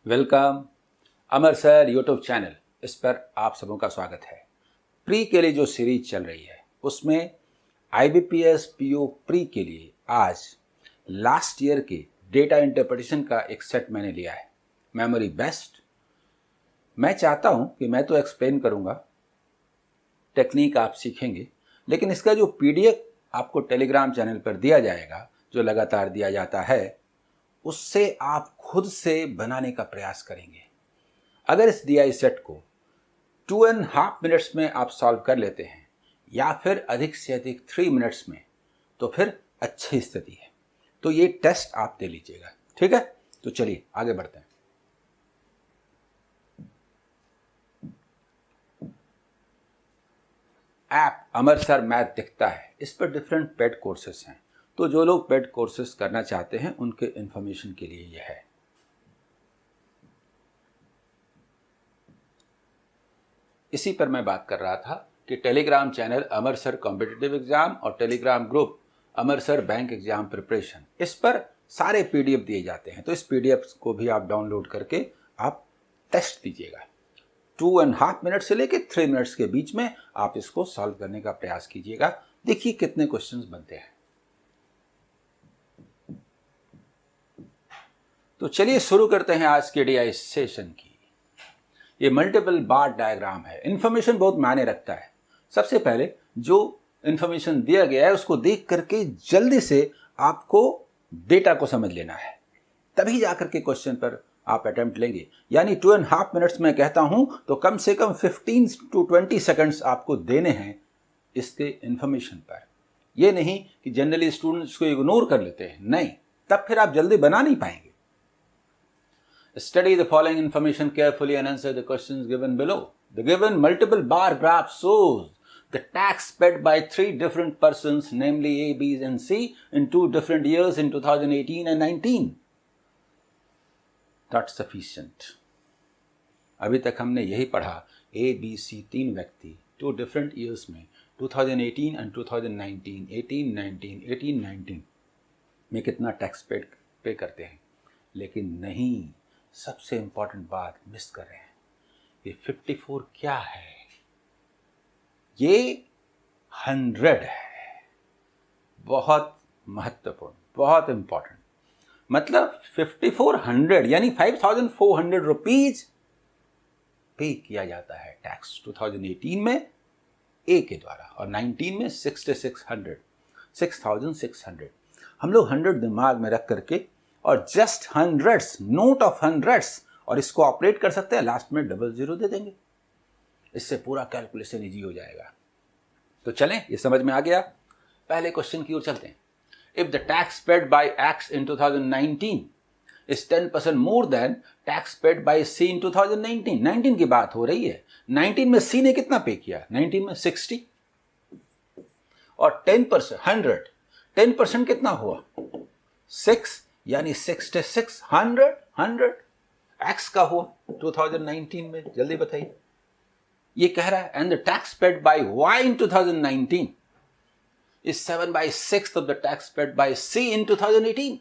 Welcome अमर sir YouTube channel. इस पर आप सबों का स्वागत है। प्री के लिए जो सीरीज चल रही है उसमें IBPS PO प्री के लिए आज लास्ट ईयर के डेटा इंटरप्रिटेशन का एक सेट मैंने लिया है, मेमोरी बेस्ट। मैं चाहता हूं कि मैं तो एक्सप्लेन करूंगा, टेक्निक आप सीखेंगे, लेकिन इसका जो PDF आपको टेलीग्राम चैनल पर दिया जाएगा, जो लगातार दिया जाता है, उससे आप खुद से बनाने का प्रयास करेंगे। अगर इस DI सेट को 2.5 मिनट्स में आप सॉल्व कर लेते हैं या फिर अधिक से अधिक 3 मिनट्स में, तो फिर अच्छी स्थिति है। तो ये टेस्ट आप दे लीजिएगा, ठीक है? तो चलिए आगे बढ़ते हैं। ऐप अमर सर मैथ दिखता है, इस पर डिफरेंट पेड कोर्सेस हैं। तो जो लोग पेड कोर्सेस करना चाहते हैं उनके इंफॉर्मेशन के लिए यह है। इसी पर मैं बात कर रहा था कि टेलीग्राम चैनल अमर सर कॉम्पिटिटिव एग्जाम और टेलीग्राम ग्रुप अमर सर बैंक एग्जाम प्रिपरेशन, इस पर सारे PDF दिए जाते हैं। तो इस PDF को भी आप डाउनलोड करके आप टेस्ट दीजिएगा। 2.5 मिनट से लेकर 3 मिनट्स के बीच में आप इसको सॉल्व करने का प्रयास कीजिएगा। देखिए कितने क्वेश्चंस बनते हैं। तो चलिए शुरू करते हैं आज के DI सेशन की। ये मल्टीपल बार डायग्राम है। इंफॉर्मेशन बहुत मायने रखता है। सबसे पहले जो इंफॉर्मेशन दिया गया है उसको देख करके जल्दी से आपको डेटा को समझ लेना है, तभी जाकर के क्वेश्चन पर आप अटेम्प्ट लेंगे। यानी 2.5 मिनट्स में कहता हूं तो कम से कम 15 to 20 सेकंड्स आपको देने हैं इसके इंफॉर्मेशन पर। यह नहीं कि जनरली स्टूडेंट्स को इग्नोर कर लेते हैं, नहीं, तब फिर आप जल्दी बना नहीं पाएंगे। Study the following information carefully and answer the questions given below. The given multiple bar graph shows the tax paid by 3 different persons, namely A, B, and C, in 2 different years in 2018 and 19. Not sufficient. अभी तक हमने यही पढ़ा, A, B, C 3 व्यक्ति 2 different years में 2018 and 2019, 18, 19, 18, 19 में कितना tax पे करते हैं, लेकिन नहीं, सबसे इंपॉर्टेंट बात मिस कर रहे हैं। ये 54 क्या है? ये 100 है। बहुत महत्वपूर्ण, बहुत इंपॉर्टेंट। मतलब 5400 यानी 5400 रुपीज पे किया जाता है टैक्स 2018 में A के द्वारा और 19 में 6600। हम लोग 100 दिमाग में रख करके और just hundreds, note of hundreds, और इसको ऑपरेट कर सकते हैं, लास्ट में 00 दे देंगे। इससे पूरा कैलकुलेशन इजी हो जाएगा। तो चलें, ये समझ में आ गया। पहले क्वेश्चन की ओर चलते हैं। If the tax paid bye X in 2019 is 10% more than tax paid bye C इन 2019। 19 की बात हो रही है। 19 में C ने कितना पे किया? 19 में 60 और 10%, 10% कितना हुआ? 6, यानी 66, 100 X का हुआ 2019 में। जल्दी बताइए। ये कह रहा है and the tax paid bye Y in 2019 is 7/6 of the tax paid bye C in 2018।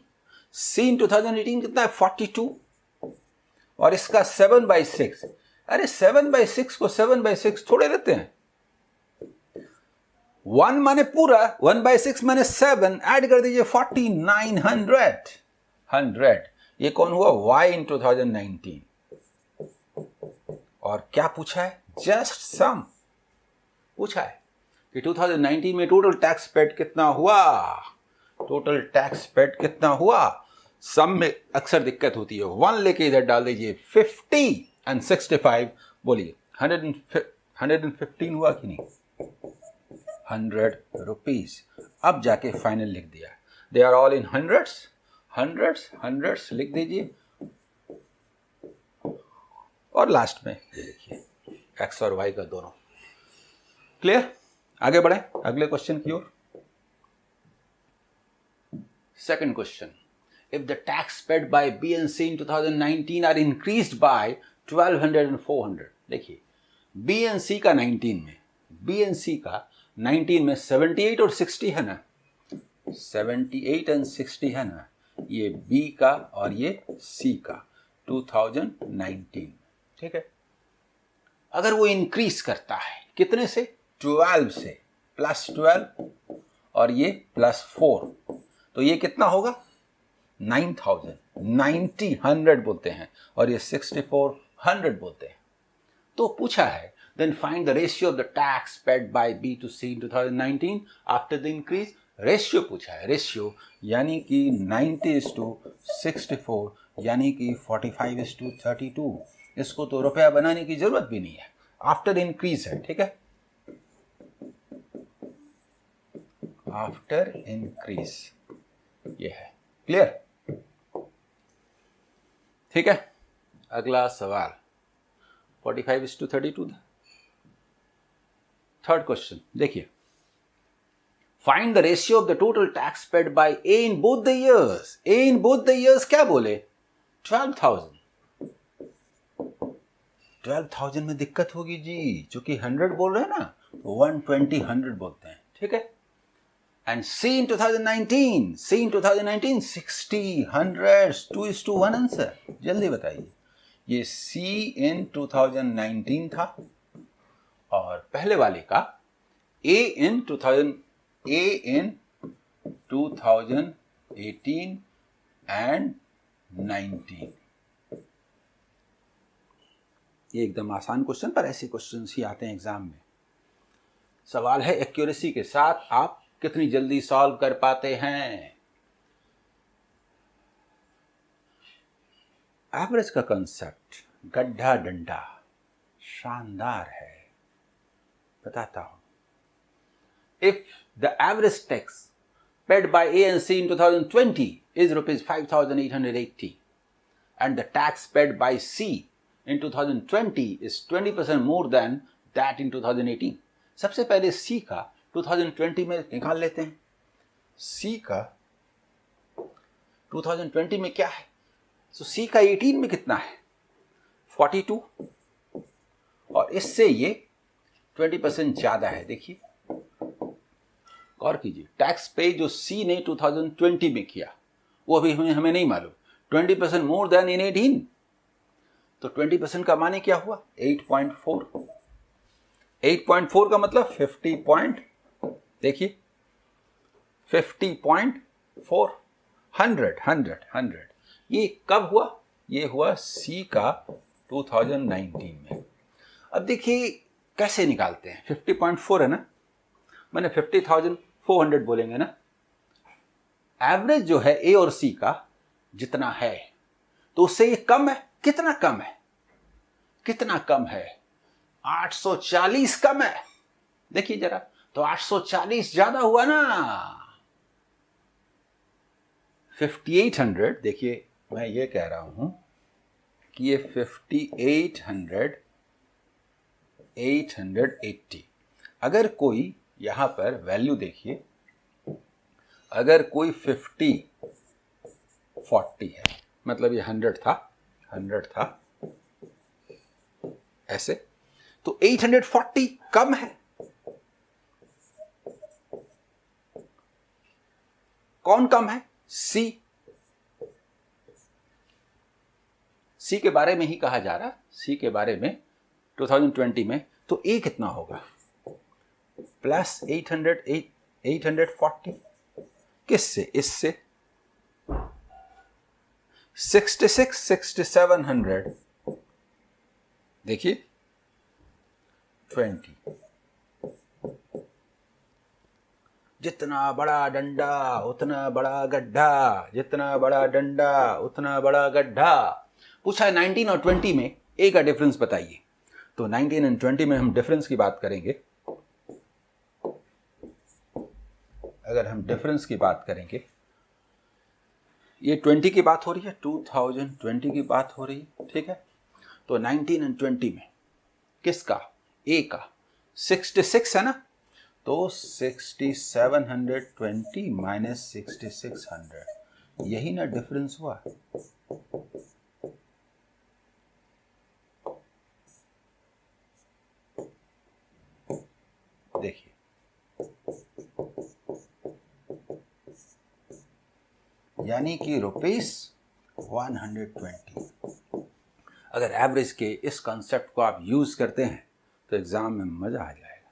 C इन 2018 कितना है? 42 और इसका 7/6। अरे 7/6 को 7/6 थोड़े लेते हैं। 1 माने पूरा, 1/6 माने 7, ऐड कर दीजिए 4900। 100 ये कौन हुआ? Y इन 2019। और क्या पूछा है? जस्ट सम पूछा है कि 2019 में टोटल टैक्स पेड कितना हुआ। टोटल टैक्स पेड कितना हुआ? सम में अक्सर दिक्कत होती है। 1 लेके इधर डाल दीजिए। 50 and 65, बोलिए 115 हुआ कि नहीं? 100 रुपीज। अब जाके फाइनल लिख दिया। They are all in hundreds लिख दीजिए और लास्ट में ये देखिए X और Y का दोनों। क्लियर? आगे बढ़े अगले क्वेश्चन की ओर। Second question, if the tax paid by B and C in 2019 are increased by 1200 and 400। देखिए B and C का 19 में, B and C का 19 में 78 और 60 है ना, 78 and 60 है ना, ये B का और ये C का। 2019, ठीक है। अगर वो इंक्रीज करता है कितने से, 12 से, +12 और ये +4, तो ये कितना होगा 9000, 100 बोलते हैं, और ये 6400 बोलते हैं। तो पूछा है then find the ratio of the tax paid by B to C in 2019 after the increase. Ratio पूछा है, रेशियो यानी कि 90:64 यानी कि 45:32। इसको तो रुपया बनाने की जरूरत भी नहीं है, आफ्टर इंक्रीज है, ठीक है, आफ्टर इंक्रीज ये है। क्लियर, ठीक है। अगला सवाल 45:32 था। थर्ड क्वेश्चन देखिए, find the ratio of the total tax paid bye A in both the years. A in both the years क्या बोले, 12,000। 12,000 में दिक्कत होगी जी, चूंकि 100 बोल रहे हैं ना, तो 120 100 बोलते हैं, ठीक है। And C in 2019, C in 2019 60 100 2:1 answer. जल्दी बताइए, ये सी इन 2019 था और पहले वाले का ए इन 2018 एंड 19। ये एकदम आसान क्वेश्चन, पर ऐसे क्वेश्चंस ही आते हैं एग्जाम में। सवाल है एक्यूरेसी के साथ आप कितनी जल्दी सॉल्व कर पाते हैं। एवरेज का कंसेप्ट गड्ढा डंडा शानदार है, बताता हूं। If the average tax paid by A and C in 2020 is rupees 5,880 and the tax paid by C in 2020 is 20% more than that in 2018. सबसे पहले C का 2020 में निकाल लेते हैं। C का 2020 में क्या है, तो C का 18 में कितना है, 42, और इससे ये 20% ज्यादा है। देखिए गौर कीजिए, टैक्स पे जो सी ने 2020 में किया वो अभी हमें नहीं मालूम, 20% मोर देन इन 18, तो 20% का माने क्या हुआ 8.4। 8.4 का मतलब 50 देखिए 50.4, 100। ये कब हुआ, ये हुआ सी का 2019 में। अब देखिए कैसे निकालते हैं, 50.4 है ना, मैंने 50,400 बोलेंगे ना। एवरेज जो है ए और सी का जितना है, तो उससे ये कम है, कितना कम है, कितना कम है, 840 कम है। देखिए जरा, तो 840 ज्यादा हुआ ना। 5800, देखिए मैं ये कह रहा हूं कि ये 880। अगर कोई यहां पर वैल्यू देखिए, अगर कोई 40 है, मतलब ये 100 था ऐसे, तो 840 कम है। कौन कम है, सी के बारे में ही कहा जा रहा, सी के बारे में 2020 में, तो ए कितना होगा प्लस 840, किससे, इससे 6700, देखिए 20। जितना बड़ा डंडा उतना बड़ा गड्ढा, जितना बड़ा डंडा उतना बड़ा गड्ढा। पूछा है 19 और 20 में ए का डिफरेंस बताइए, तो 19 और 20 में हम डिफरेंस की बात करेंगे। अगर हम डिफरेंस की बात करेंगे, ये 20 की बात हो रही है, 2020 की बात हो रही है, ठीक है। तो 19 और 20 में किसका, ए का 66 है ना, तो 6720 माइनस 6600, यही ना डिफरेंस हुआ। देखिए यानी कि ₹120, अगर एवरेज के इस कॉन्सेप्ट को आप यूज करते हैं तो एग्जाम में मजा आ जाएगा।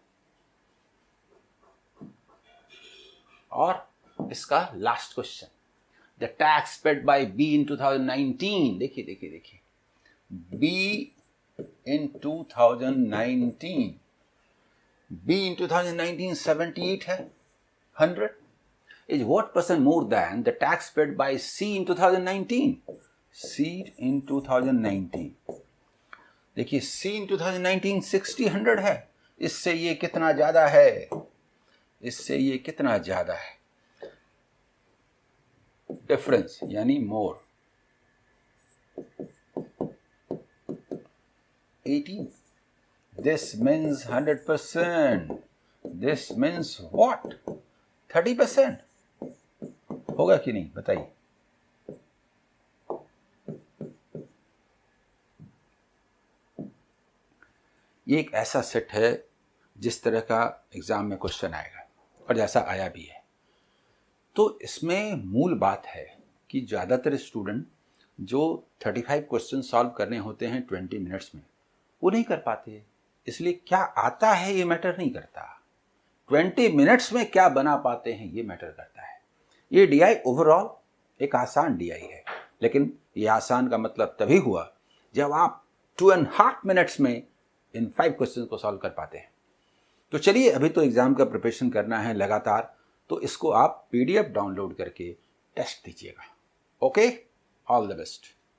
और इसका last question, the tax paid by be in 2019, देखिए बी इन 2019, बी इन 2019 78 है, 100 is what percent more than the tax paid by C in 2019? C in 2019, देखिए C in 2019 60 100 है, इससे ये कितना ज्यादा है, इससे ये कितना ज्यादा है, डिफरेंस यानी मोर 18, this means 100%, this means what, 30%, होगा कि नहीं बताइए। ये एक ऐसा सेट है जिस तरह का एग्जाम में क्वेश्चन आएगा और जैसा आया भी है। तो इसमें मूल बात है कि ज़्यादातर स्टूडेंट जो 35 क्वेश्चन सॉल्व करने होते हैं 20 मिनट्स में, वो नहीं कर पाते। इसलिए क्या आता है ये मैटर नहीं करता, 20 मिनट्स में क्या बना पाते हैं ये मैटर करता है। ये डीआई ओवरऑल एक आसान डीआई है, लेकिन ये आसान का मतलब तभी हुआ जब आप 2.5 मिनट्स में इन 5 क्वेश्चन को सॉल्व कर पाते हैं। तो चलिए, अभी तो एग्जाम का प्रिपरेशन करना है लगातार, तो इसको आप पीडीएफ डाउनलोड करके टेस्ट दीजिएगा। Okay, all the best.